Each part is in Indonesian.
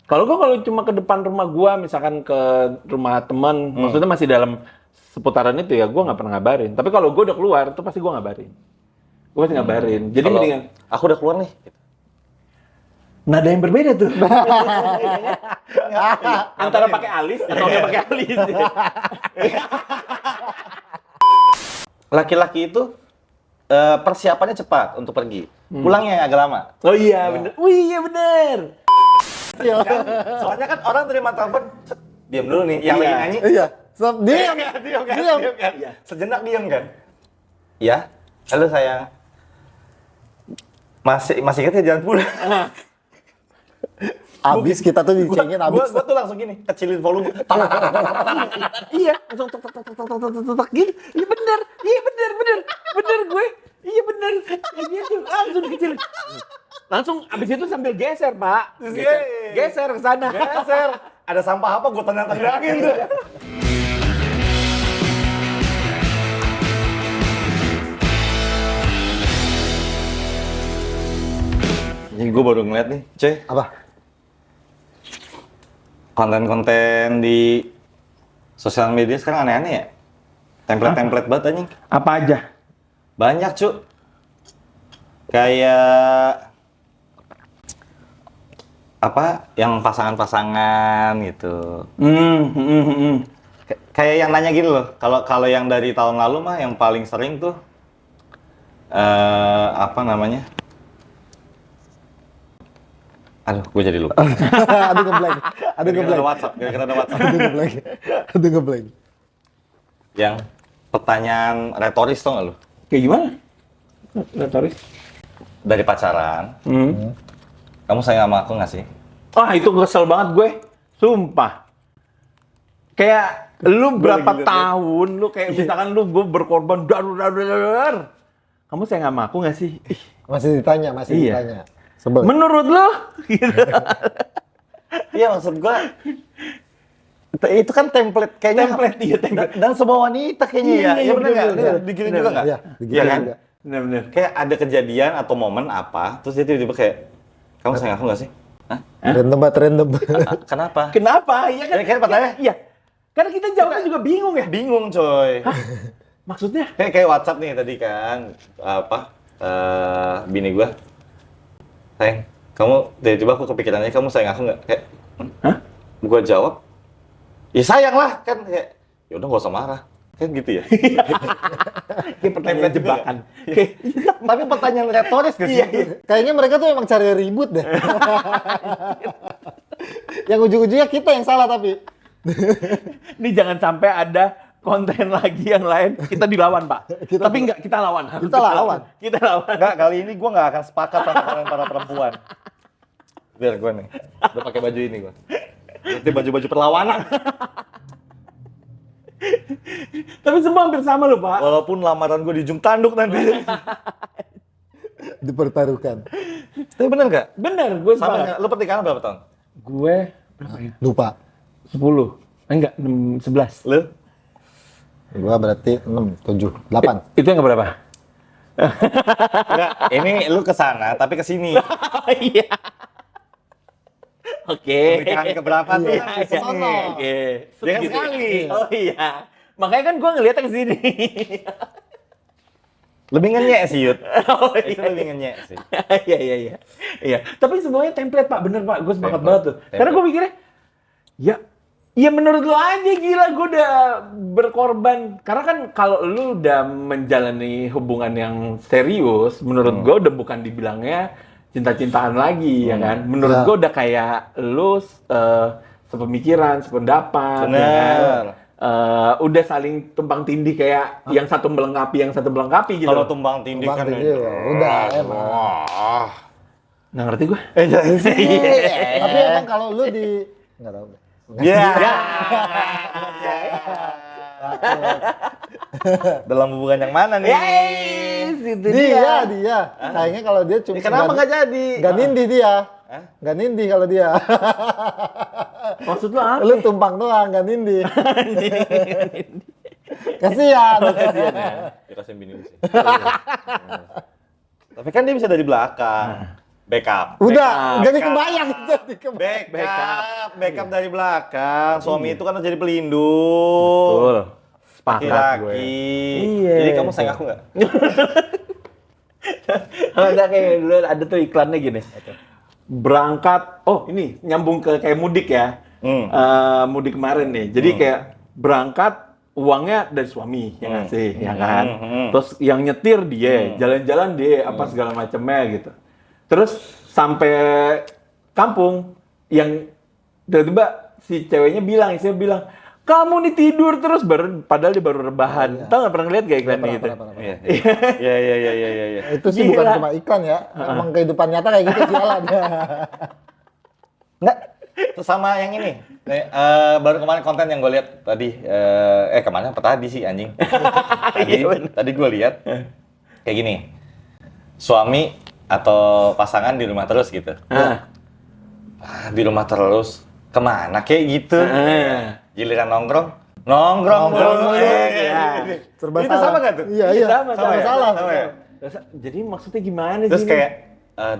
Kalau cuma ke depan rumah gua, misalkan ke rumah teman, maksudnya masih dalam seputaran itu ya, gua nggak pernah ngabarin. Tapi kalau gua udah keluar, itu pasti gua ngabarin. Gua pasti ngabarin. Jadi Kalau mendingan aku udah keluar nih. nada yang berbeda tuh. Antara pakai alis atau nggak pakai alis. Laki-laki itu persiapannya cepat untuk pergi. Pulangnya yang agak lama. Oh iya, bener. Wih, iya bener. Kan? Soalnya kan orang terima telepon, diam dulu nih. Yang lagi nyanyi, Iya. Stop. Diam. diam kan? Diam. Diam kan? Sejenak diam kan? Ya, halo sayang. Masih ingat ya jalan pulang? Abis kita tuh dicengin abis. Gua tuh langsung gini, kecilin volume. Iya, langsung tek gitu. Iya bener gue. Iya bener. Ya gitu, langsung kecil. Langsung abis itu sambil geser, Pak. Geser ke sana. Geser. Ada sampah apa gua tendang-tendangin tuh. Ini gue baru ngeliat nih, Coy. Apa? Konten-konten di sosial media sekarang aneh-aneh ya? Template-template banget anjing. Apa aja? Banyak, Cuk. Kayak apa yang pasangan-pasangan gitu. Kayak yang nanya gini loh. Kalau yang dari tahun lalu mah yang paling sering tuh apa namanya? Aduh, gue jadi lupa. Aduh ngeblank. Ada WhatsApp. Aduh ngeblank. Yang pertanyaan retoris tau gak lu? Kayak gimana? Retoris. Dari pacaran, kamu sayang sama aku gak sih? Ah, itu kesel banget gue. Sumpah. Kayak lu berapa tahun, lu kayak misalkan lu gue berkorban dar. Kamu sayang sama aku gak sih? Ih, Masih ditanya. Iya. Sebel. menurut lu? Gitu. Iya, maksud gua itu kan template kayaknya. Template. Dan semua wanita kayaknya Iya, bener nggak? bener. Digini juga nggak? Iya, digini Iya kan? juga. Bener. Kayak ada kejadian atau momen apa, terus dia tiba-tiba kayak, kamu sayang aku nggak sih? Hah? Random. Kenapa? Kenapa? Iya kan? Kan pertanyaan. Iya. Karena kita jawabnya juga bingung ya. Bingung, coy. Maksudnya? Kayak WhatsApp nih tadi kan, bini gua, sayang, kamu tiba-tiba aku kepikiran aja, kamu sayang aku nggak? Kayak, Hah? Gua jawab, ya sayang lah kan, kayak, ya udah nggak usah marah, kan gitu ya. Kayak pertanyaan jebakan. Tapi pertanyaan retoris gak sih? Kayaknya mereka tuh emang cari ribut deh. Yang ujung-ujungnya kita yang salah tapi. Ini jangan sampai ada konten lagi yang lain kita dilawan, Pak. Tapi enggak, kita lawan. Kita lawan. Kita lawan. Enggak, kali ini gue nggak akan sepakat sama kalian para perempuan. Biar gue nih, udah pakai baju ini gue. Nanti baju-baju perlawanan. Tapi semua hampir sama loh, Pak. Walaupun lamaran gue di ujung tanduk nanti. Dipertaruhkan. Tapi bener nggak? Bener, gue Sama sepakat. nggak? Lu pernikahan berapa tahun? Gue berapa ya? Lupa. 10. Enggak, 11. Lu? Gua berarti 6, 7, 8. Itu yang berapa? Enggak, ini lu kesana tapi kesini. Iya. Oke. Pernikahan keberapa tuh? Iya, Kesini. Oke. Dia kan Gitu. sekali. Oh iya. Makanya kan gue ngeliatnya ke sini. Lebih ngenyek sih, Yud. Oh, Itu lebih ngenyek sih. Iya. Tapi semuanya template, Pak. Bener, Pak. Gue sepakat Template. banget tuh. Karena Template. gue mikirnya, ya menurut lo aja, gila. Gue udah berkorban. Karena kan kalau lu udah menjalani hubungan yang serius, menurut gue udah bukan dibilangnya cinta-cintaan lagi, ya kan? Menurut Ya. gue udah kayak lu sepemikiran, sependapat, ya Bener. kan? Udah saling tumpang tindih kayak yang satu melengkapi gitu. Kalau tumbang tindih kan Udah emang. Wah. Nggak ngerti gue. Tapi emang kalau lu di enggak tahu. Ya. Dalam hubungan yang mana nih? Yes, itu Dia. Kayaknya kalau dia cuma Kenapa nggak jadi? Nggak nindih dia. Hah? Nggak nindih kalau dia. Maksud lo apa? Lu tumpang doang, nggak nindih. Kasihan. Ya kasihin bini lu sih. Tapi kan dia bisa dari belakang. Backup. Udah, jadi Backup. kebayang. Jadi kebayang. Backup dari belakang. Suami itu kan harus jadi pelindung. Betul. Sepakat gue. Laki-laki. Iya. Jadi kamu sayang aku nggak? Ada kayak dulu ada tuh iklannya gini. Berangkat, oh ini nyambung ke kayak mudik ya. Mudik kemarin nih. Jadi kayak berangkat uangnya dari suami yang ngasih, ya kan. Terus yang nyetir dia, jalan-jalan dia, apa segala macamnya gitu. Terus sampai kampung yang tiba-tiba si ceweknya bilang, istrinya bilang, kamu nih tidur terus, padahal dia baru rebahan. Tahu nggak pernah ngeliat kayak iklan gitu? Iya. Itu sih bukan Gila. cuma iklan ya. Emang kehidupan nyata kayak gitu jalan. Nggak. Terus sama yang ini. Baru kemarin konten yang gue lihat tadi. Kemarin apa tadi sih anjing? Tadi gue lihat kayak gini. Suami atau pasangan di rumah terus gitu. Di rumah terus. Kemana kayak gitu? Giliran nongkrong dulu. Serba Itu sama nggak tuh? Iya. Sama ya? salah. Sama ya? Jadi maksudnya gimana sih? Terus ini? kayak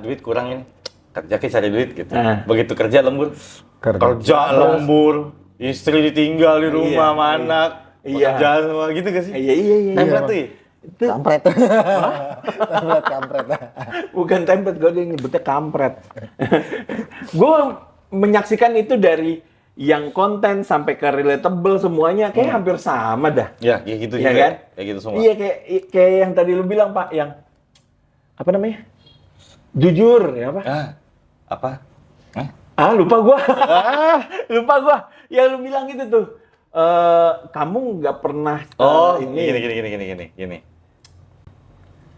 duit kurang ini. Kerja kayak cari duit gitu. Begitu kerja lembur. Kerja lembur. Istri ditinggal di rumah sama anak. Pekerjaan semua gitu gak sih? Iya. Template tuh ya? Itu Kampret. Kampret. bukan template, gue dia nyebutnya kampret. Gue menyaksikan itu dari yang konten sampai ke relatable semuanya kayak hampir sama dah. Ya, kayak gitu Iya juga. kan? Kayak gitu semua. Iya kayak yang tadi lu bilang Pak, yang apa namanya? Jujur ya apa? Apa? Lupa gua. Lupa gua. Yang lu bilang itu tuh. Kamu nggak pernah Gini.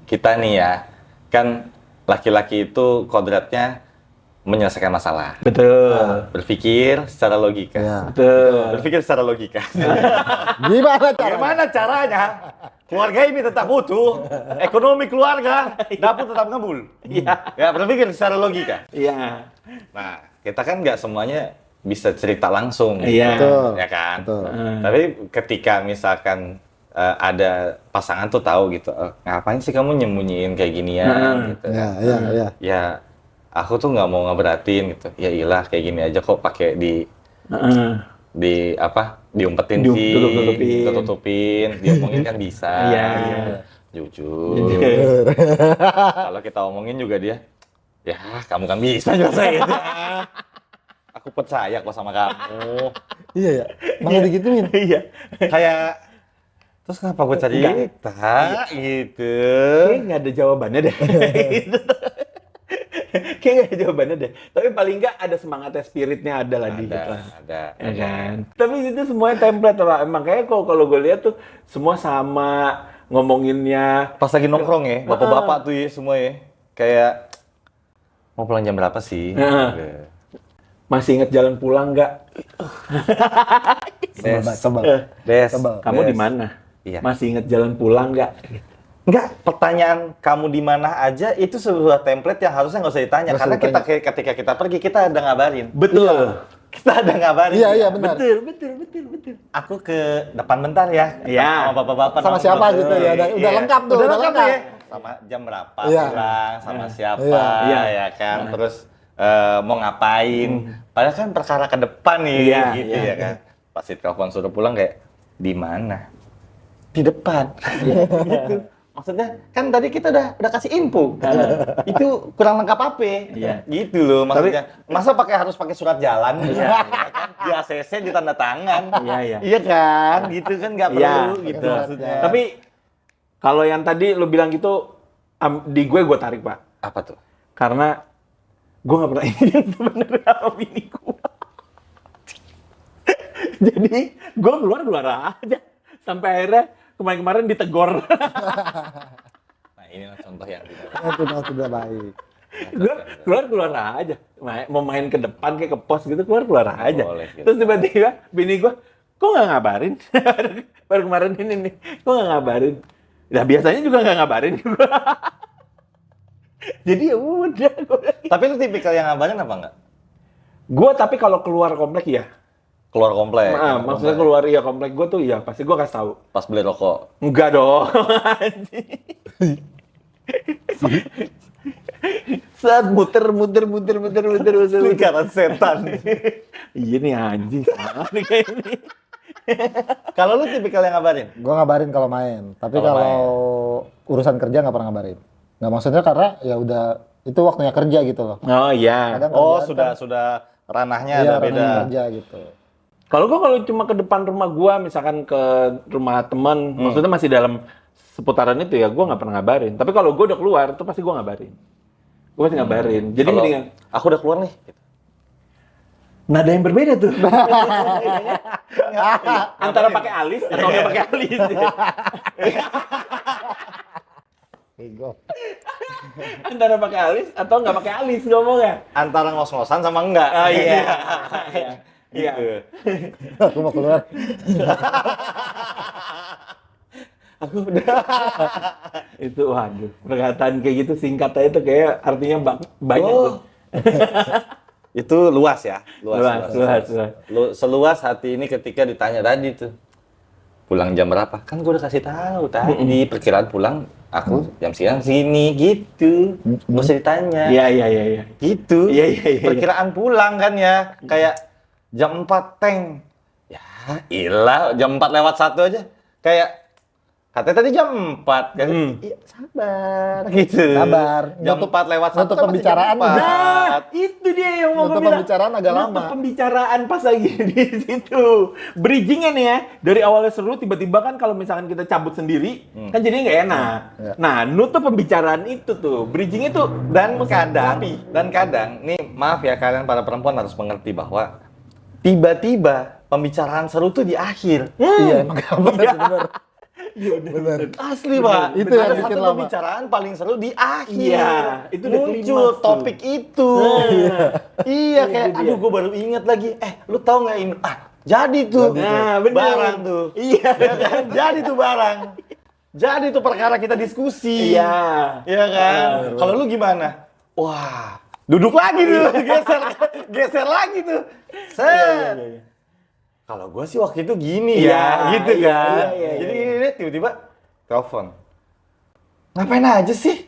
Kita nih ya, kan laki-laki itu kodratnya menyelesaikan masalah. Betul. Berpikir secara logika. Iya. Betul. Berpikir secara logika. Gimana caranya? Gimana caranya? Keluarga ini tetap butuh, ekonomi keluarga, dapur tetap ngebul. Iya. Ya, berpikir secara logika. Iya. Nah, kita kan nggak semuanya bisa cerita langsung. Iya. Betul. Ya kan? Betul. Tapi ketika misalkan ada pasangan tuh tahu gitu, ngapain sih kamu nyembunyiin kayak ginian gitu. Iya. Ya, aku tuh nggak mau ngeberatin gitu. Ya iyalah kayak gini aja kok pakai diumpetin sih, tutupin, diomongin kan bisa. Iya. Jujur. Kalau kita omongin juga dia, ya kamu kan bisa nyelesain. Aku percaya kok sama kamu. Iya ya. Malah digituin. Iya. Kayak terus kenapa gue cerita gitu? Kayaknya nggak ada jawabannya deh. Kayaknya nggak ada jawabannya deh. Tapi paling nggak ada semangatnya, spiritnya ada lah di Ada. ya kan? Tapi itu semuanya template Pak. Emang kayak kalau gue lihat tuh semua sama ngomonginnya. Pas lagi nongkrong ya, bapak-bapak tuh ya semua ya. Kayak mau pulang jam berapa sih? Gitu. Masih inget jalan pulang nggak? Sebel. Des, Kamu di mana? Iya. Masih inget jalan pulang nggak? Enggak, pertanyaan kamu di mana aja itu sebuah template yang harusnya nggak usah ditanya. Karena kita ketika kita pergi, kita ada ngabarin. Betul. Kita ada ngabarin. Iya benar. Betul. Aku ke depan bentar ya. Iya. Sama bapak-bapak. Sama siapa gitu ya. Udah lengkap tuh. Udah Udah lengkap lengkap. ya. Sama jam berapa Iya. pulang, sama siapa, Iya. ya kan. Terus mau ngapain. Padahal kan perkara ke depan nih, Iya, gitu iya. ya kan. Pas si telepon suruh pulang kayak, di mana? Di depan. Gitu. Maksudnya kan tadi kita udah kasih info. Itu kurang lengkap apa? Iya. Gitu loh maksudnya. Masa harus pakai surat jalan? Iya. Di ACC di tanda tangan. Iya. Iya kan? Gitu kan nggak Iya, perlu gitu betul. maksudnya. Tapi kalau yang tadi lu bilang gitu, di gue tarik Pak. Apa tuh? Karena gue nggak pernah ingin sebenarnya sama bini gue. Jadi gue keluar aja. Sampai akhirnya kemarin ditegor. Nah ini contoh yang tidak. Itu sudah baik. Gue keluar aja. Mau main ke depan kayak ke pos gitu, keluar aja. Boleh, gitu. Terus tiba-tiba bini gue, kok nggak ngabarin? Baru kemarin ini nih, kok nggak ngabarin? Nah biasanya juga nggak ngabarin juga. Jadi ya udah. Tapi lu tipikal yang ngabarin apa enggak? Gue tapi kalau keluar komplek ya. Keluar komplek. Maksudnya keluar ya komplek gue tuh ya pasti gue kasih tahu. Pas beli rokok. Enggak dong. Set muter. Lingkaran setan. Iya nih anjing, salah nih kayak ini. Kalau lu tipikal yang ngabarin? Gue ngabarin kalau main, tapi Kalau kalau urusan kerja nggak pernah ngabarin. Nggak, maksudnya karena ya udah itu waktunya kerja gitu loh. Oh iya. Kadang Oh, kerjaan sudah ranahnya iya, ada beda. ranah kerja gitu. Kalau cuma ke depan rumah gua, misalkan ke rumah teman, maksudnya masih dalam seputaran itu ya, gua nggak pernah ngabarin. Tapi kalau gua udah keluar, itu pasti gua ngabarin. Gua pasti ngabarin. Jadi Kalau mendingan aku udah keluar nih. nada yang berbeda tuh. Antara pakai alis atau nggak pakai alis. Bego. Antara pakai alis atau nggak pakai alis ngomongnya. Antara ngos-ngosan sama enggak. Oh iya. Iya. Gitu. Aku mau keluar. Aku udah. Itu waduh, perkataan kayak gitu singkat aja tuh kayak artinya banyak tuh. Itu luas ya, Luas. Seluas hati ini ketika ditanya tadi tuh. Pulang jam berapa? Kan gue udah kasih tahu tadi, perkiraan pulang aku jam siang sini gitu. Gak usah ditanya. Iya. Gitu. Iya. Perkiraan pulang kan ya, kayak jam 4 teng. Ya, ilah jam 4 lewat 1 aja. Kayak katanya tadi jam 4 kan. Iya, sabar gitu. Sabar. Jam 4 lewat 1 nutup pembicaraan. Nah, itu dia yang mau Nutup gue bilang. pembicaraan agak lama. Nutup pembicaraan pas lagi di situ. Bridging-nya nih ya, dari awalnya seru, tiba-tiba kan kalau misalkan kita cabut sendiri, kan jadinya nggak enak. Ya. Nah, nutup pembicaraan itu tuh, bridging itu Dan kadang, nih maaf ya kalian para perempuan harus mengerti bahwa tiba-tiba pembicaraan seru tuh di akhir. Iya, emang gampang bener. Bener. Asli, Pak. Itu yang ada bikin satu lama. pembicaraan paling seru di akhir. Iya, itu udah muncul klimaks tuh. topik itu. Iya, kayak Itu dia. aduh gue baru ingat lagi. Lu tahu nggak ini? Jadi tuh. Nah, bener. Barang tuh. Iya. Ya kan? Jadi tuh barang. Jadi tuh perkara kita diskusi. Iya. Iya kan? Kalau lu gimana? Wah, duduk lagi tuh, geser lagi tuh. Set. Iya. Kalau gue sih waktu itu gini Iya, ya, gitu iya, kan. iya. Jadi ini tiba-tiba telepon. Ngapain aja sih?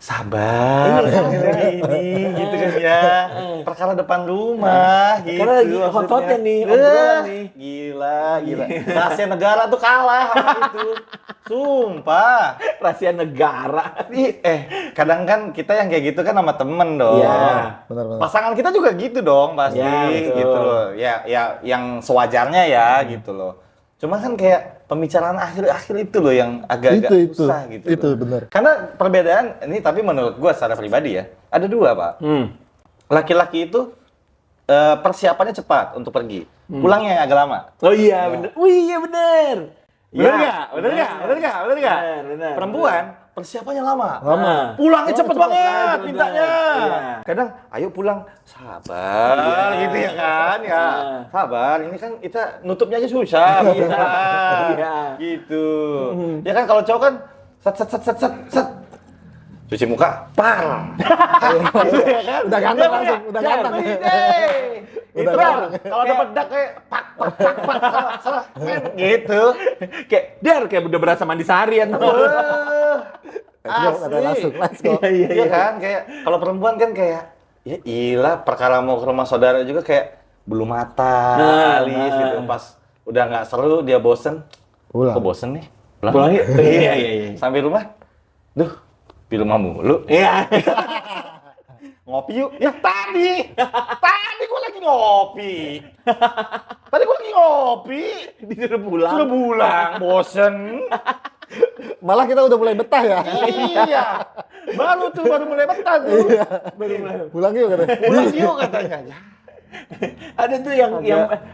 Sabar, ini gitu kan ya. Perkara depan rumah, gitu. Karena lagi maksudnya. hot-hotnya nih, obrolan nih. Gila. Rahasia negara tuh kalah sama itu. Sumpah. Rahasia negara. Kadang kan kita yang kayak gitu kan sama temen dong. Iya. Bener. Pasangan kita juga gitu dong pasti, Ya, betul. gitu loh. Ya, yang sewajarnya ya, gitu loh. Cuma kan kayak pembicaraan akhir-akhir itu loh yang agak-agak Itu. susah gitu. Itu loh. bener. Karena perbedaan ini, tapi menurut gua secara pribadi ya, ada dua, Pak. Laki-laki itu persiapannya cepat untuk pergi, pulangnya yang agak lama. Oh iya, bener. Wih, iya bener. Bener Ya, nggak? Bener nggak? Bener. Perempuan persiapannya lama. Lama. Pulangnya cepet banget cepet mintanya. banget. Iya. Kadang ayo pulang. Sabar gitu ya kan ya. Sabar, ini kan kita nutupnya aja susah. Iya. Gitu. Ya kan kalau cowok kan set. Cuci muka, par. Gitu ya kan? Udah ganteng Iya, langsung, udah ganteng. Itu kalau dapat dak kayak pak. Salah. Men, gitu. Kayak udah berasa mandi seharian. Ada langsung, let's go. Iya kan, kayak kalau perempuan kan kayak ya ilah perkara mau ke rumah saudara juga kayak belum mata, alis gitu. Pas udah nggak seru dia bosen. Pulang. Kok bosen nih? Pulang yuk. Iya. Sampai rumah, duh, di rumah mulu. Iya. Ngopi yuk. Ya tadi gua lagi ngopi. Disuruh pulang. Sudah pulang, bosen. Malah kita udah mulai betah ya. Iya. Baru mulai betah tuh. Pulang yuk katanya. Pulang yuk katanya. Ya. Ada tuh yang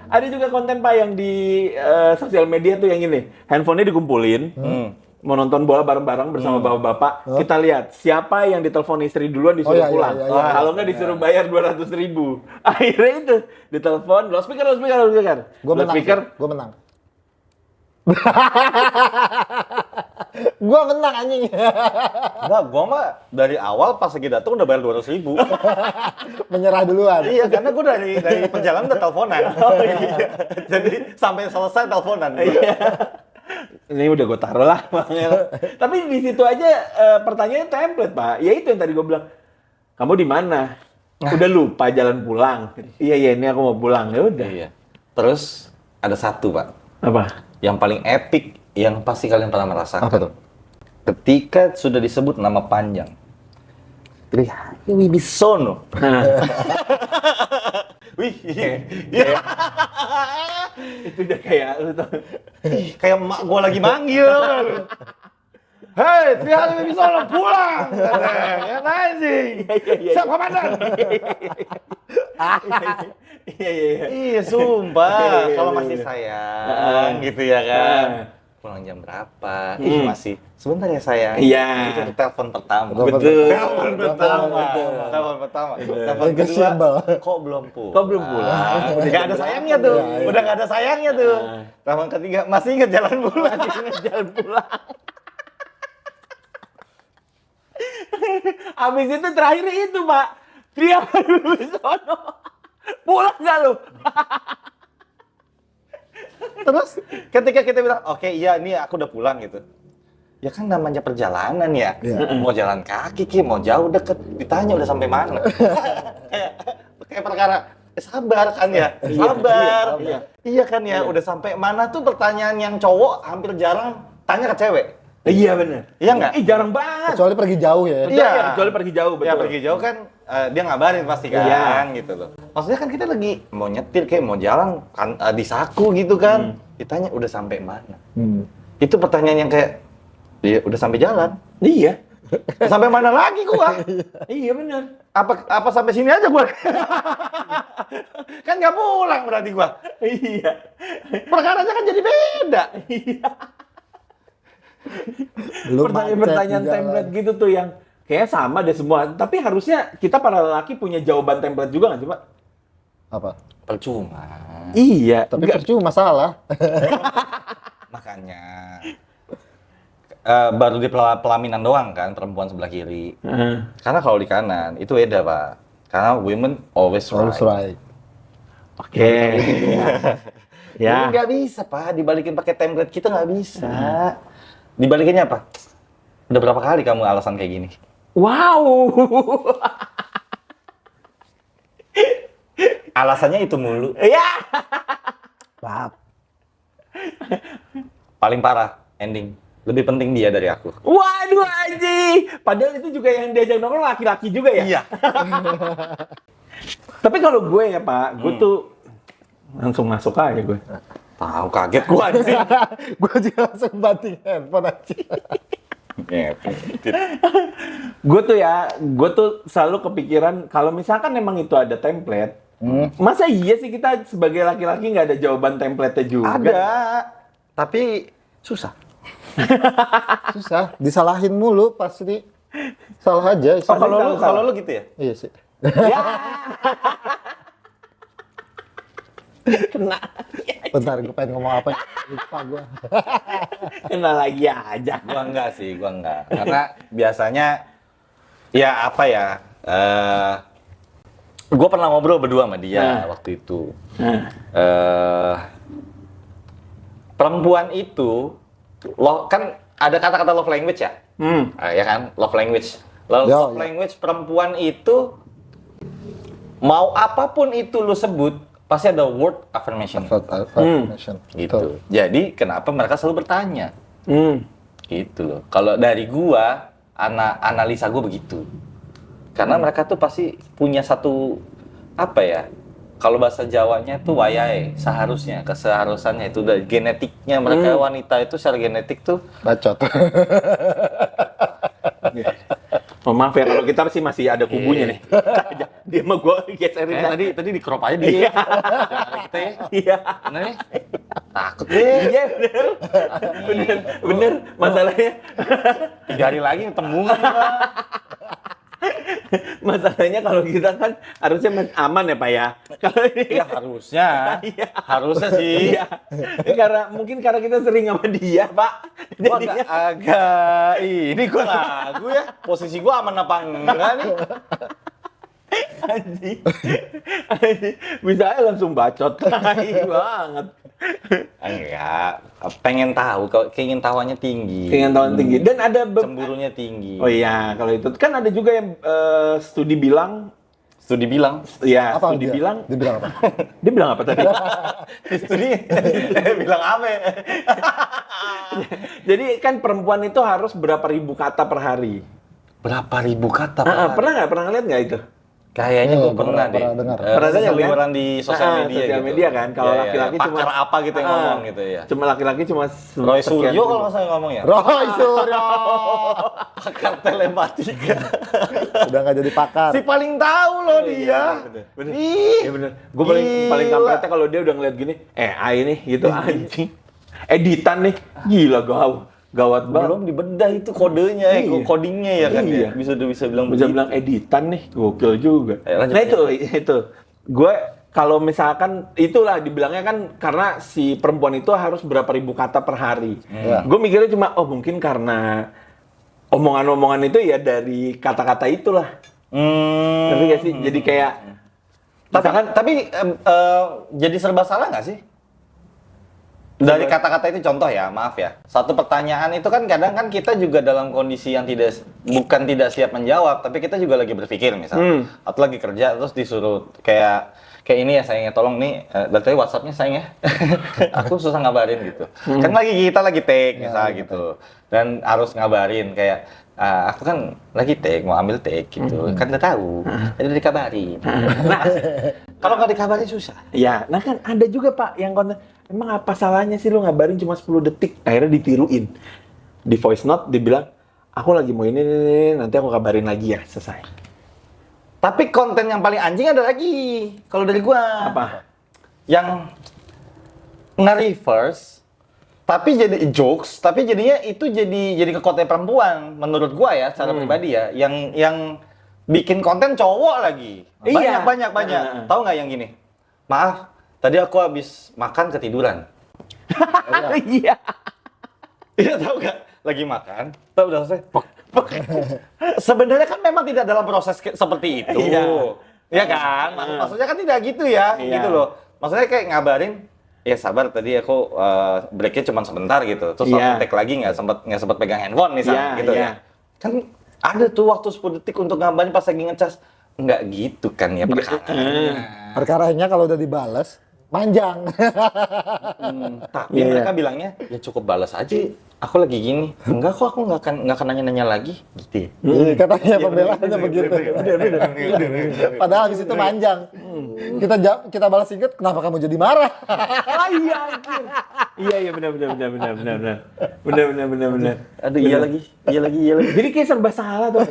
ada juga konten Pak yang di sosial media tuh yang ini. Handphonenya dikumpulin. Mau nonton bola bareng-bareng bersama bapak-bapak. Kita lihat siapa yang ditelepon istri duluan disuruh iya, pulang. iya, iya. Kalau nggak disuruh bayar 200.000. Akhirnya itu ditelepon, loudspeaker. Gue menang. Loudspeaker. Gue menang. Gue menang anjing. Enggak, gua mah dari awal pas lagi datang udah bayar 200.000. Menyerah duluan. Iya, karena gua dari perjalanan udah teleponan. Jadi sampai selesai teleponan. Ini udah gue taruh lah. Tapi di situ aja pertanyaannya template, Pak. Ya itu yang tadi gue bilang. Kamu di mana? Udah lupa jalan pulang. Iya, ini aku mau pulang. Ya udah. Iya. Terus ada satu, Pak. Apa? Yang paling epic yang pasti kalian pernah merasakan. Apa tuh? Ketika sudah disebut nama panjang. Trihayu Wibisono. Nah, Wih, iya. Itu udah kayak lu tau. kayak emak gua lagi manggil. Hei, Trihayu Wibisono pulang. Ya anjing. Iya. Siap komandan. Iya. Iya, sumpah. Iya, Kalau iya, masih iya. sayang gitu ya kan. Pulang jam berapa? Masih. Sebentar ya sayang. Iya. Itu telepon pertama. Betul. Telepon pertama. Betul. Telepon pertama. Telepon Yang kedua. kesimbal. Kok belum pulang? Kok belum pulang? Udah gak ada sayangnya tuh. Iya, iya. Udah gak ada sayangnya tuh. Nah. Telepon ketiga masih ingat jalan pulang. Jalan pulang. Abis itu terakhir itu, Pak. Trihayu Wibisono. Pulang nggak lu? Terus ketika kita bilang, oke iya ini aku udah pulang gitu. Ya kan namanya perjalanan ya. Iya. Mau jalan kaki, Ki, mau jauh deket. Ditanya udah sampai mana. kayak perkara, sabar kan ya. Sabar. Iya. Iya kan ya, udah sampai mana tuh pertanyaan yang cowok hampir jarang tanya ke cewek. Iya bener. Iya nggak? Jarang banget. Kecuali pergi jauh ya. Betul, Iya. ya, kecuali pergi jauh, betul. Ya pergi jauh kan dia ngabarin pasti kan Iya. gitu loh. Maksudnya kan kita lagi mau nyetir kayak mau jalan kan di saku gitu kan. Ditanya udah sampai mana. Itu pertanyaan yang kayak iya udah sampai jalan. Iya. Sampai mana lagi gua? Iya bener. Apa sampai sini aja gua? Kan nggak pulang berarti gua. Iya. Perkaranya kan jadi beda. Belum Pertanyaan-pertanyaan macet di jalan. template gitu tuh yang kayaknya sama deh semua. Tapi harusnya kita para lelaki punya jawaban template juga nggak sih, Pak? Apa? Percuma. Iya. Tapi percuma masalah. Makanya baru di pelaminan doang kan perempuan sebelah kiri. Karena kalau di kanan itu beda, Pak. Karena women always right. Always right. Oke. Jadi Ya. nggak bisa, Pak. Dibalikin pakai template kita nggak bisa. Dibalikinnya apa? Udah berapa kali kamu alasan kayak gini? Wow. Alasannya itu mulu. Ya. Maaf. Paling parah, ending. Lebih penting dia dari aku. Waduh anjing. Padahal itu juga yang diajak nongkrong laki-laki juga ya. Iya. Tapi kalau gue ya Pak, gue tuh langsung masuk aja gue. Tahu kaget gua anjing. Gue juga langsung banting handphone aja. Gue tuh selalu kepikiran kalau misalkan emang itu ada template, masa iya sih kita sebagai laki-laki nggak ada jawaban template-nya juga? Ada. Tapi susah. Susah. Disalahin mulu pasti. Salah aja. Oh, kalau lu gitu ya? Iya sih. Ya. Kena, Bentar, gue pengen ngomong apa. Lupa gue. kena lagi aja. Gua enggak sih, gua enggak. Karena biasanya ya apa ya? Gua pernah ngobrol berdua sama dia waktu itu. Perempuan itu kan ada kata-kata love language ya? Ya kan? Love language. Love language perempuan itu mau apapun itu lu sebut pasti ada word affirmation. Affirmation. Gitu. Jadi kenapa mereka selalu bertanya? Hmm. Gitu loh. Kalau dari gua, analisa gua begitu. Karena mereka tuh pasti punya satu apa ya? Kalau bahasa Jawanya tuh wayahe, seharusnya, keseharusannya itu dari genetiknya mereka wanita itu secara genetik tuh Bacot. Oh, maaf ya kalau kita sih masih ada kubunya nih. Dia mah gue geserin. tadi di crop aja dia. Jangan kita ya. Iya. Bener ya? Takut deh. Iya bener. Masalahnya, 3 hari lagi tembungan gua. masalahnya kalau kita kan harusnya aman ya Pak ya. Kalau ini Ya harusnya. Iya. Harusnya sih. Iya. Mungkin karena kita sering sama dia Pak. Gua Jadinya agak ini gua ragu ya. Posisi gua aman apa enggak nih? Anjing. Anjing. Bisa aja langsung bacot. Tai banget. Enggak, pengen tahu, keingin tahuannya tinggi. Keingin tahuan tinggi. Dan ada Cemburunya tinggi. Oh iya, kalau itu kan ada juga yang studi bilang, Iya, Apa studi dia? bilang, Dia bilang apa? dia bilang apa tadi? studi bilang apa ya? Jadi kan perempuan itu harus berapa ribu kata per hari. Berapa ribu kata per hari? Pernah ngeliat nggak itu? Kayaknya gue Iya, pernah deh. pernah dengar. Pernah dengar, kan? Seliweran di sosial media Sosial gitu. media kan, kalau Iya, iya. laki-laki cuma pakar apa gitu yang ngomong gitu ya. Cuma laki-laki cuma Roy sekian Suryo ribu. kalau nggak salah ngomong ya. Roy Suryo. Pakar telematika. Udah nggak jadi pakar. Si paling tahu loh dia. Bener. Ih, Iya bener. Gue paling gila. kampretnya kalau dia udah ngeliat gini, AI nih gitu anjing. Editan nih, gila gawat banget. belum dibedah itu kodenya, Iya. codingnya ya kan Iya. ya. Bisa bilang Bisa begitu. bilang editan nih, gokil juga. Lanjut. Nah itu. Gue kalau misalkan itulah dibilangnya kan karena si perempuan itu harus berapa ribu kata per hari. Iya. Gue mikirnya cuma mungkin karena omongan-omongan itu ya dari kata-kata itulah. Ngerti gak sih? Jadi kayak Tapi jadi serba salah nggak sih? Dari kata-kata itu contoh ya, maaf ya. Satu pertanyaan itu kan kadang kan kita juga dalam kondisi yang bukan tidak siap menjawab, tapi kita juga lagi berpikir misalnya. Atau lagi kerja terus disuruh kayak ini ya sayangnya tolong nih dari WhatsApp-nya sayang ya. Aku susah ngabarin gitu. Kan kita lagi take misalnya gitu. Dan harus ngabarin kayak aku kan lagi take, mau ambil take gitu. Kan udah tahu. Jadi udah dikabarin. Nah, kalau nggak dikabarin susah. ya, nah kan ada juga Pak yang konten, emang apa salahnya sih lu ngabarin cuma 10 detik, akhirnya ditiruin. Di voice note dibilang, aku lagi mau ini, nanti aku kabarin lagi ya, selesai. Tapi konten yang paling anjing ada lagi. Kalau dari gua. Apa? Yang nge-reverse tapi jadi jokes, tapi jadinya itu jadi ke konten perempuan menurut gua ya, secara pribadi ya. Yang bikin konten cowok lagi. Iya. Banyak. Tahu nggak yang gini? Maaf, tadi aku habis makan ketiduran. Iya. Iya, tahu nggak? Lagi makan, tahu udah selesai. Sebenarnya kan memang tidak dalam proses seperti itu. Iya. Ya kan? Maksudnya kan tidak gitu ya, Iya. gitu loh. Maksudnya kayak ngabarin, ya sabar tadi aku breaknya cuma sebentar gitu. Terus Iya. langsung take lagi nggak sempat pegang handphone misalnya Iya, gitu iya. ya. Kan ada tuh waktu 10 detik untuk ngabarin pas lagi ngecas. Nggak gitu kan ya perkaranya. Perkaranya kalau udah dibales, panjang. Tapi Iya. mereka bilangnya ya cukup balas aja. Aku lagi gini. Enggak kok, aku nggak akan nanya-nanya lagi gitu ya. Katanya pembelaannya begitu. Padahal habis itu panjang. Kita balas singkat, kenapa kamu jadi marah? Iya, anjir. Iya, benar. Benar. Aduh, iya lagi. Jadi kayak serba salah tuh.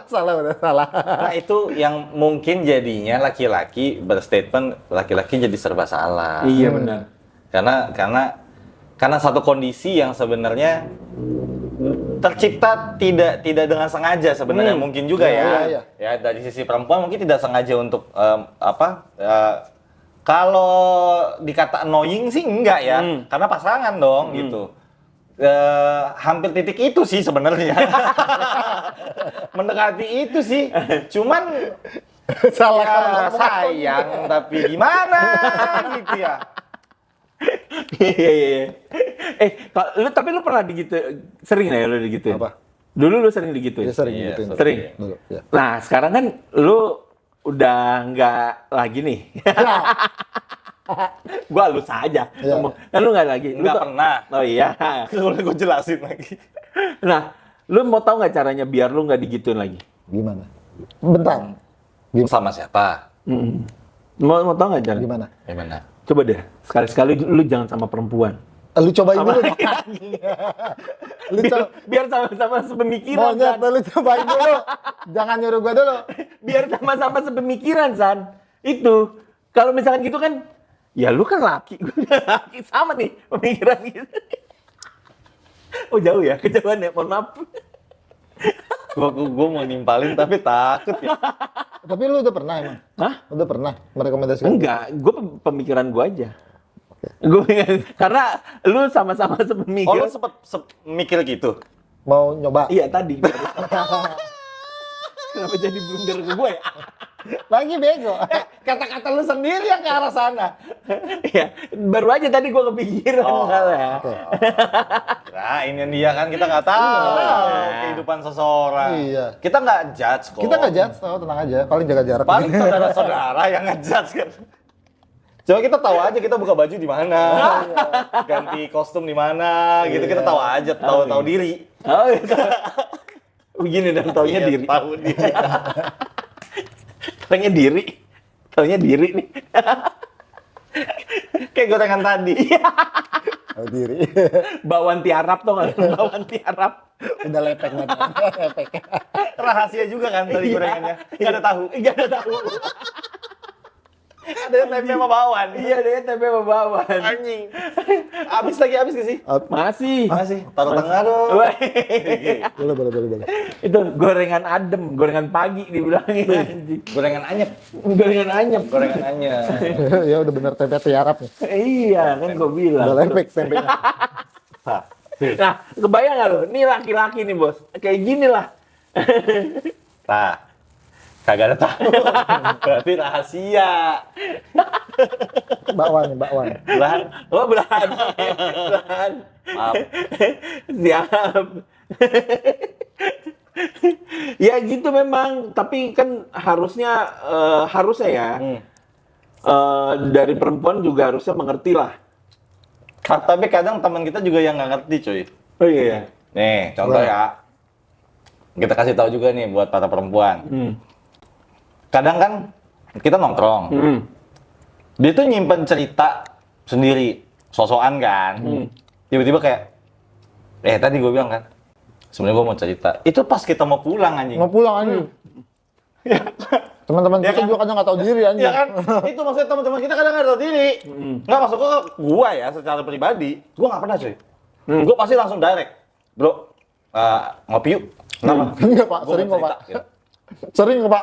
Salah, udah salah. Nah, itu yang mungkin jadinya laki-laki berstatement laki-laki jadi serba salah. Iya, benar. Karena satu kondisi yang sebenarnya tercipta tidak dengan sengaja sebenarnya mungkin juga ya. Iya. Ya dari sisi perempuan mungkin tidak sengaja untuk kalau dikata annoying sih enggak ya. Karena pasangan dong gitu. Hampir titik itu sih sebenarnya. Mendekati itu sih. Cuman Salah ya, karena ngomong. sayang tapi gimana gitu ya. Iya. Tapi lu pernah sering ya lu digituin? Apa? Dulu lu sering digituin? Dia sering Iya, gitu. Sering? Dulu, ya. Nah, sekarang kan lu udah nggak lagi nih. Gua halus aja. Iya. Ngomong. Kan lu nggak lagi. Lu Nggak pernah. Oh iya. Kalau gue jelasin lagi. Nah, lu mau tahu nggak caranya biar lu nggak digituin lagi? Gimana? Bentar. Sama siapa? Mau tahu nggak caranya? Gimana? Gimana? Coba deh, sekali-sekali lu jangan sama perempuan. Lu cobain dulu. Lu Biar sama-sama sepemikiran, monyet, San. lu cobain dulu. Jangan nyuruh gua dulu. Biar sama-sama sepemikiran, San. Itu. Kalau misalkan gitu kan, ya lu kan laki, gue laki. Sama nih pemikiran gitu. Oh jauh ya, kejauhan ya, mohon maaf. Gue mau nimpalin tapi takut ya. Tapi lu udah pernah emang? Hah? Udah pernah merekomendasikan? Enggak, gue pemikiran gue aja. Gue karena lu sama-sama Oh, sepemikiran. lu sempet mikir gitu? Mau nyoba? Iya tadi. Kenapa jadi blunder ke gue ya? Lagi bego. Kata-kata lu sendiri yang ke arah sana. Ya, baru aja tadi gue kepikiran salah. Nah, ini dia kan kita nggak tahu kehidupan seseorang. Iya. Kita nggak judge kok. Kita nggak judge, tenang aja. Paling jaga jarak. Paling saudara-saudara yang nge-judge kan. Coba kita tahu aja kita buka baju di mana, ganti kostum di mana, gitu kita tahu aja, tahu diri. Oh, gitu. Begini dan taunya Iya, diri. Tahu diri. Taunya diri nih. Kayak gorengan tadi. Tahu diri. Bawaan tiarap tuh nggak? Bawaan tiarap. Udah lepek banget. Lepek. Rahasia juga kan tadi gorengannya. Nggak ada tahu. Nggak ada tahu. Ada tempe sama bawang. Iya, dia tempe sama bawaan. Anjing. Habis gak sih? Masih. Masih. Taruh tengah dong. Wah, Boleh. itu gorengan adem, gorengan pagi dibilangin anjing. Gorengan anyep. Gorengan anyep. Gorengan anyep. Ya udah bener tempe tiarap nih. Iya, kan gue bilang. Udah lepek tempenya. Nah, kebayang nggak lo? Ini laki-laki nih, Bos. Kayak gini lah. Nah, kagak ada tahu. Berarti rahasia. Bakwan. Belahan. Oh, belahan. Belahan. Maaf. Siap. Ya gitu memang, tapi kan harusnya ya dari perempuan juga harusnya mengerti lah. Tapi kadang teman kita juga yang nggak ngerti, cuy. Oh iya. Nih, contoh ya. Kita kasih tahu juga nih buat para perempuan. Kadang kan kita nongkrong. Dia tuh nyimpen cerita sendiri, sosokan kan. Tiba-tiba kayak, tadi gue bilang kan, sebenarnya gue mau cerita. Itu pas kita mau pulang anjing. Mau pulang anjing. Teman-teman Ya kita kan? juga kadang nggak tahu diri anjing. Iya kan? Itu maksudnya teman-teman kita kadang nggak tahu diri. Nggak masuk gua ya secara pribadi, gua nggak pernah cuy. Gua pasti langsung direct, bro. Ngopi yuk. Kenapa? Enggak, Pak. Gua Sering mau kok, Pak. cerita, gitu. Sering kok, Pak.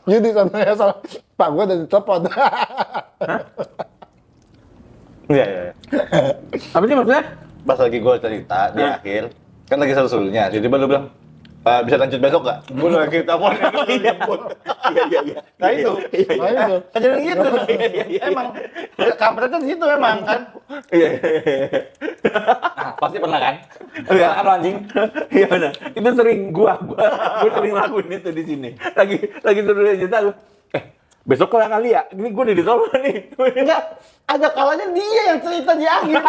Jadi sebenarnya salah. Pak, gua udah ditelepon. Iya. Apa sih maksudnya? Pas lagi gua cerita di akhir, kan lagi seru-serunya. Jadi baru bilang, bisa lanjut besok nggak? Gua lagi telepon, jemput. Iya. Nah itu, Nah, itu. kejadian gitu. Emang, kampretnya di situ emang kan. Iya. Nah, pasti pernah kan? Iya. Kan anjing. Iya benar. Itu sering gua sering lakuin itu di sini. Lagi seru cerita lu. Besok kali ya. Ini gua ditolong nih. Enggak, ada kalanya dia yang cerita di akhir.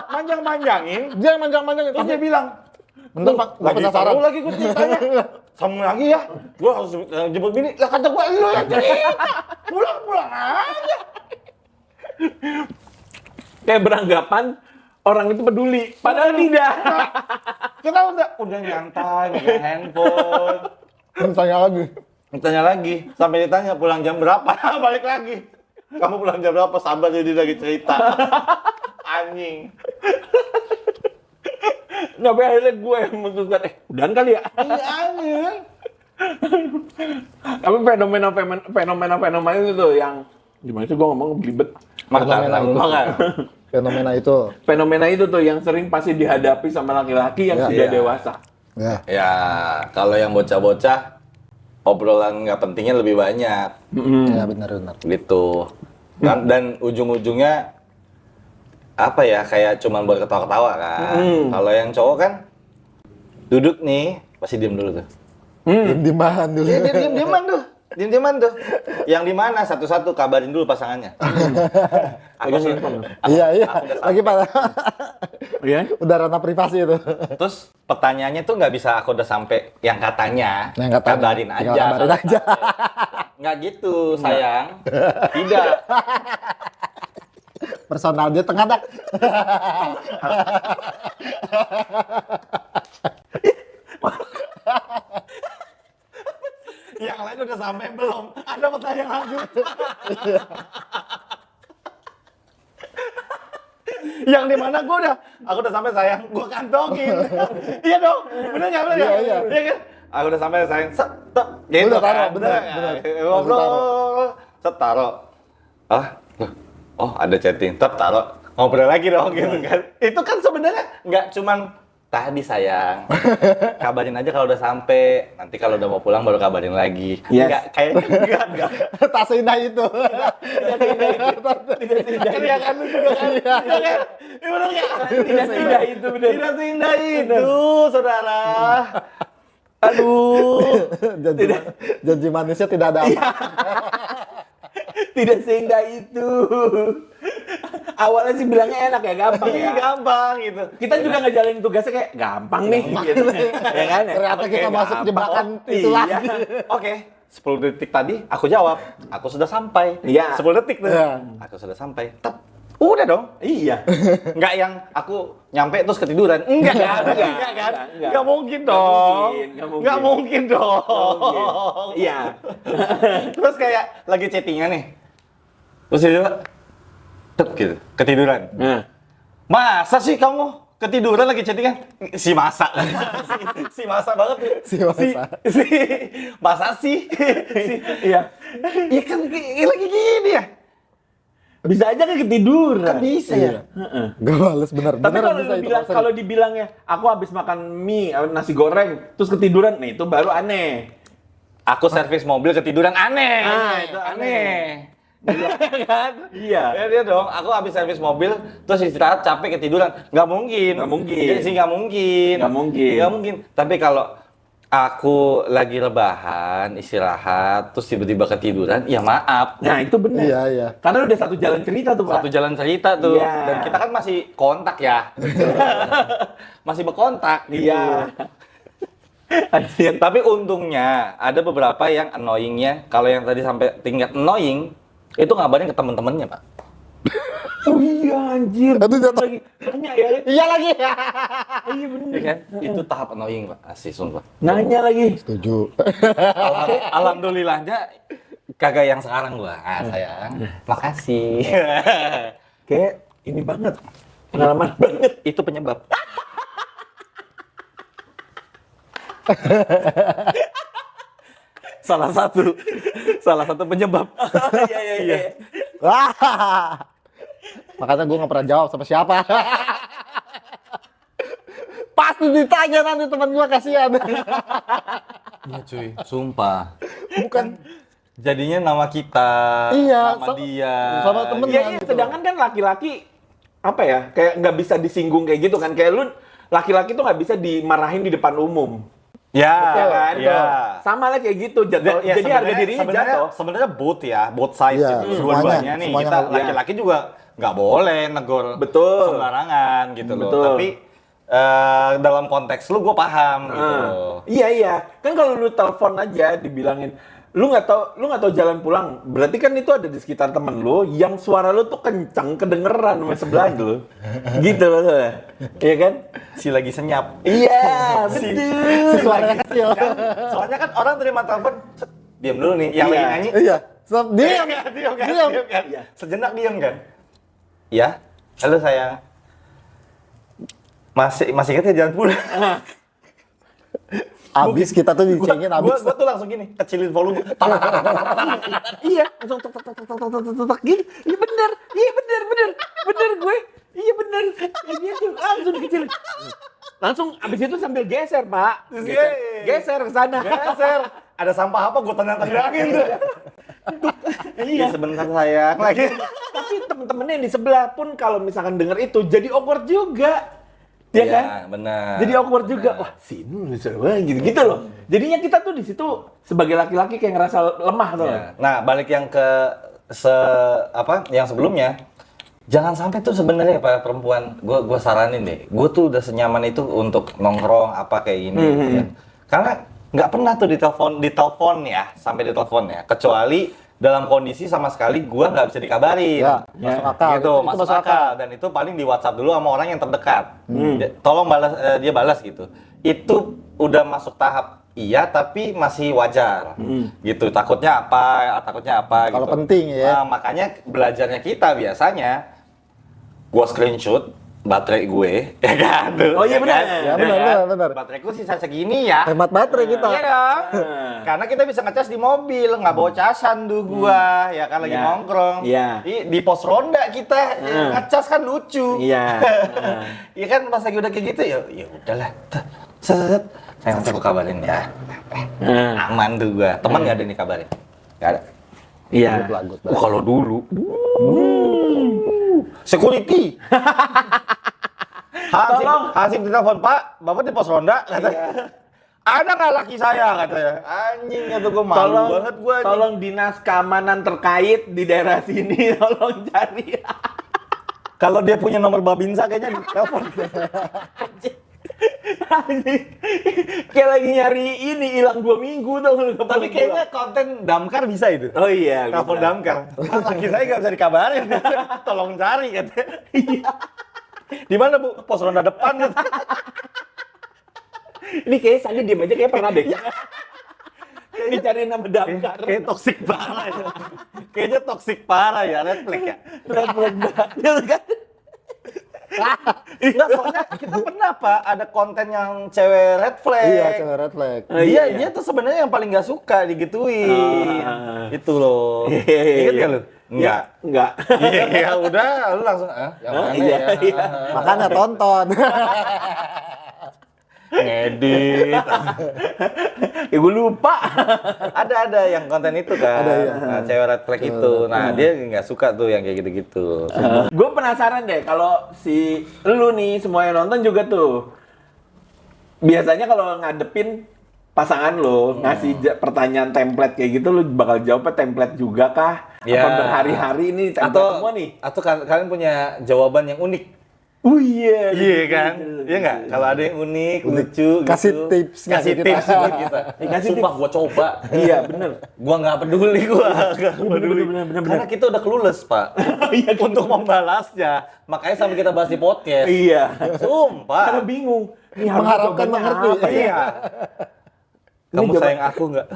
Manjang-manjangin. Dia yang manjang-manjangin. Terus dia bilang, Bentar, Pak. Gua lagi penasaran. seru lagi gue ceritanya. Sambung lagi ya. Gue harus jemput bini. Lah kata gue, lu yang cerita. Pulang-pulang aja. Kayak beranggapan orang itu peduli. Padahal tidak. Kita udah nyantai, megang handphone. Tanya lagi. Sampai ditanya pulang jam berapa, balik lagi. Kamu pulang jam berapa? Sabar jadi lagi cerita. Anjing. Sampai akhirnya gue yang memutuskan, udahan kali ya. Iya anjing. Tapi fenomena itu tuh yang gimana sih gue ngomong belibet. Fenomena itu. Fenomena itu tuh yang sering pasti dihadapi sama laki-laki yang Ya. sudah Iya. dewasa. Ya. Ya, kalau yang bocah-bocah, obrolan nggak pentingnya lebih banyak. Ya benar. Gitu. Dan ujung-ujungnya apa ya, kayak cuman buat ketawa-ketawa kan. Kalau yang cowok kan duduk nih, pasti diem dulu tuh. Diem-dieman dulu. Dia diem-dieman tuh. Diem-dieman tuh. Yang di mana satu-satu kabarin dulu pasangannya. Aku sih. Iya. Lagi pada Iya? udah ranah privasi itu. Terus pertanyaannya tuh nggak bisa aku udah sampai yang katanya. Yang katanya. Kabarin Tinggal aja. kabarin aja. Nggak gitu, sayang. Tidak. Personal dia tengah dak. Yang lain udah sampai belum? Ada pertanyaan lanjut. Yang di mana aku udah sampai sayang, gua kantongin. Iya dong, bener nggak bener ya? Iya. Iya kan? Aku udah sampai sayang, stop, gitu Udah taruh, kan? bener. Ngobrol, taruh. Oh ada chatting, taruh. Ngobrol lagi dong gitu kan. Itu kan sebenarnya nggak cuman tadi sayang, kabarin aja kalau udah sampai. Nanti kalau udah mau pulang baru kabarin lagi. Yes. Enggak, kayaknya enggak. Tak seindah itu. Tidak kan lu juga kan? Iya kan? Iya benar nggak? Tidak seindah itu benar. Tidak seindah itu, saudara. Aduh. Janji manisnya tidak ada apa. Tidak seindah itu. Awalnya sih bilangnya enak ya, gampang ya. Gampang gitu. Kita juga ngejalanin tugasnya kayak gampang nih. Gitu. Ya kan? Ternyata kita masuk gampang. jebakan itu Iya. lagi. Oke, 10 detik tadi aku jawab, aku sudah sampai. Iya. 10 detik tuh. Iya. Aku sudah sampai. Udah dong. Iya. Enggak yang aku nyampe terus ketiduran. Enggak kan? Enggak kan? Enggak. Enggak mungkin dong. Nggak mungkin. Enggak mungkin dong. Iya. Terus kayak lagi chattingan nih. Terus dia tek gitu, ketiduran. Nah. Masa sih kamu ketiduran lagi chattingan? Si masa. si masa banget tuh. Si masa. Masa sih? Iya. Iya kan lagi gini ya. Bisa aja kan ketiduran. Kan bisa ya. Heeh. Gak males bener. Tapi Beneran kalau bisa itu, dibilang serius. kalau dibilangnya aku habis makan mie nasi goreng terus ketiduran, nah itu baru aneh. Aku servis mobil ketiduran aneh. Ah, itu aneh. Kan? Iya. Ya dia dong, aku habis servis mobil terus istirahat capek ketiduran. Nggak mungkin. Nggak mungkin. Iya sih nggak mungkin. Nggak mungkin. Nggak mungkin. Tapi kalau aku lagi rebahan, istirahat, terus tiba-tiba ketiduran, ya maaf. Nah, itu benar. Iya, iya. Karena udah satu jalan cerita tuh, Pak. Satu jalan cerita tuh. Iya. Dan kita kan masih kontak ya. Masih berkontak gitu. Iya. Anjir. Tapi untungnya ada beberapa yang annoying-nya. Kalau yang tadi sampai tingkat annoying, itu ngabarin ke temen-temennya, Pak. Oh iya, anjir. Aduh, jatuh. Lagi nanya ya. Iya lagi. Iya bener. Iya kan? Itu tahap annoying, Pak. Asli, sumpah. Nanya lagi. Setuju. Alhamdulillahnya kagak yang sekarang gua. Ah, sayang. Makasih. Kayak ini banget. Pengalaman banget. Itu penyebab. salah satu penyebab. Iya, iya, iya. Wah. Makanya gue gak pernah jawab sama siapa. Pasti ditanya nanti teman gue, kasihan. Iya cuy, sumpah. Bukan. Jadinya nama kita, Iya, nama dia. sama temen. Iya, iya. Sedangkan kan laki-laki apa ya? Kayak nggak bisa disinggung kayak gitu kan? Kayak lu laki-laki tuh nggak bisa dimarahin di depan umum. Ya, Ya kan? ya. Tuh. Sama lah kayak gitu. Jatuh. Ya, Jadi harga dirinya jatuh. Sebenarnya both ya, both sides Iya, gitu. semuanya, Dua-duanya nih. semuanya Kita nggak- laki-laki juga nggak boleh negor Betul. sembarangan gitu loh. Betul. Tapi dalam konteks lu gue paham gitu loh. Iya, iya. Kan kalau lu telepon aja dibilangin lu nggak tahu jalan pulang, berarti kan itu ada di sekitar temen lu yang suara lu tuh kencang kedengeran sama sebelah lu. Gitu loh. Iya kan? Si lagi senyap. Iya, Si- betul. Suaranya kecil. Soalnya kan orang terima telepon, diam dulu nih. Yang Iya. lagi nyanyi, Iya. Diam. diam kan? Diam. Diam kan? Sejenak diam kan? Ya, halo sayang. Masih ingat ya jalan pulang? Abis kita tuh dicengin abis. Gua tuh langsung gini, kecilin volume. Iya, langsung tek tek tek tek tek tek tek gitu. Iya bener gue. Iya bener. Kayak gitu, langsung kecil. Langsung abis itu sambil geser, Pak. Geser ke sana. Geser. Ada sampah apa? Gua tendang-tendangin tuh. Iya, sebentar sayang. Lagi. Tapi temen-temennya yang di sebelah pun kalau misalkan denger itu jadi awkward juga. Iya kan? benar. Jadi awkward juga. Wah, sini gitu loh. Jadinya kita tuh di situ sebagai laki-laki kayak ngerasa lemah tuh. Ya. Nah, balik yang ke yang sebelumnya, jangan sampai tuh sebenarnya para perempuan, gua saranin deh, gua tuh udah senyaman itu untuk nongkrong apa kayak gini, ya. Karena nggak pernah tuh ditelepon ya, sampai ditelepon ya, kecuali dalam kondisi sama sekali gua nggak bisa dikabarin. Ya, masuk akal. Gitu, Itu masuk akal. Dan itu paling di WhatsApp dulu sama orang yang terdekat. Tolong balas, dia balas gitu. Itu udah masuk tahap iya, tapi masih wajar. Gitu. Takutnya apa Kalau gitu. penting ya. Nah, makanya belajarnya kita biasanya gua screenshot baterai gue, ya kan? Oh iya benar. Ya, benar. Bateraiku sisa segini ya. Hemat baterai kita. Iya dong. Karena kita bisa ngecas di mobil, nggak bawa casan tuh gua, ya kan lagi Ya. nongkrong. Iya. Di pos ronda kita ngecas kan lucu. Iya. Iya kan pas lagi udah kayak gitu ya udahlah. Set. Saya nanti aku kabarin ya. Aman tuh gua. Teman nggak ada nih kabarin. Nggak ada. Iya. Kalau dulu. Security. Hansip ditelepon, Pak, Bapak di pos ronda, katanya. Ada nggak laki saya, katanya. Anjing, kata gue malu banget gue. Tolong dinas keamanan terkait di daerah sini, tolong cari. Kalau dia punya nomor Babinsa kayaknya ditelepon. Kayak lagi nyari ini, hilang 2 minggu tuh. Tapi kayaknya konten damkar bisa itu. Oh iya. Telepon bisa. damkar. Laki saya nggak bisa dikabarin. Tolong cari, katanya. Iya. Di mana, Bu? Pos ronda depan, katanya. Ini kayaknya Sandi diem aja kayak pernah deh. Ini cari nama damkar. Kayak toksik parah ya. Kayaknya toksik parah ya, red flag ya. Red flag banget kan. Enggak, soalnya kita pernah Pak ada konten yang cewek red flag. Iya, cewek red flag. Dia tuh sebenarnya yang paling nggak suka digituin. Itu loh. Ingat nggak lu? Enggak. Iya, udah lu langsung yang mana Iya, ya? iya. Makanya tonton. Ngedit. Ya gue lupa. Ada yang konten itu kan. Ada, iya. Nah, cewek red flag itu. Nah, dia nggak suka tuh yang kayak gitu-gitu. Gue penasaran deh kalau si lu nih semua yang nonton juga tuh. Biasanya kalau ngadepin pasangan lo ngasih pertanyaan template kayak gitu, lu bakal jawabnya template juga kah? Ya. Apa berhari-hari ini template semua nih? Atau kalian punya jawaban yang unik? Oh iya. Iya kan? Iya nggak? Kalau ada yang unik, lucu, Kasih gitu. tips, kasih kasih tips kita. buat kita. Kasih Sumpah gua coba. Iya bener. Gua nggak peduli gua. Nggak peduli. bener. Karena kita udah clueless, Pak. Untuk membalasnya. Makanya sampai kita bahas di podcast. Iya. Karena Sumpah. bingung. Ini harus Mengharapkan jawabannya mengerti. apa ya? Iya. Kamu Ini sayang aku nggak?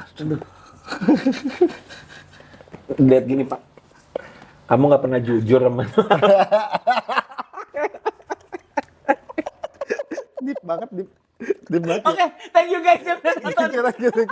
Lihat gini Pak. Kamu nggak pernah jujur sama Deep banget, deep. Deep banget. Oke, thank you guys yang udah nonton. Kira-kira.